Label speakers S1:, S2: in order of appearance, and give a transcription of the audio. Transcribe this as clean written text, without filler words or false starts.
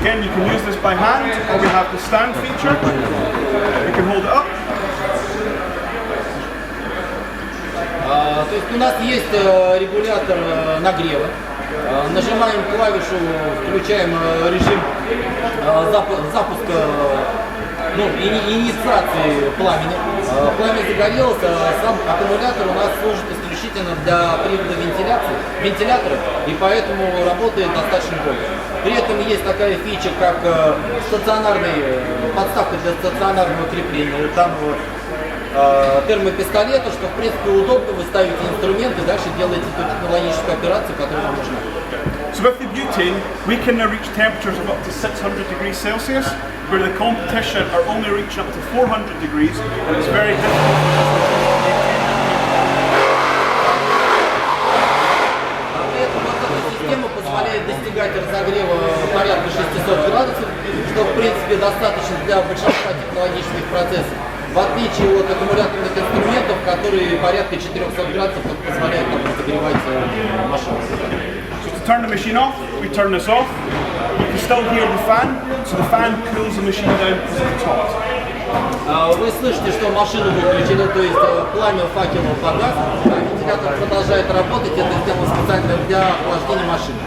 S1: Again, you can use this by hand, or we have the stand feature. You can hold it up.
S2: То есть у нас есть регулятор нагрева. Нажимаем клавишу, включаем режим запуска, инициации пламени. Пламя загорелось, сам аккумулятор у нас служит исключительно для привода вентилятора, и поэтому работает достаточно долго. При этом есть такая фича, как подставка для стационарного крепления. Там термопистолета, что в принципе удобно, вы ставите инструменты и дальше делаете ту технологическую операцию, которая вам нужна.
S1: So with the butane, we can now reach temperatures of up to 600 degrees Celsius, where the competition are only reaching up to 400 degrees, and it's very difficult.
S2: Система позволяет достигать разогрева порядка 600 градусов, что в принципе достаточно для большинства технологических процессов, в отличие от аккумуляторных инструментов, которые порядка 400 градусов позволяют нам разогревать машину.
S1: To turn the machine off, we turn this off. You can still hear the fan, so the fan cools the machine down because it's hot.
S2: Вы слышите, что машину выключили, то есть пламя факела погас, а вентилятор продолжает работать. Это сделано специально для охлаждения машины.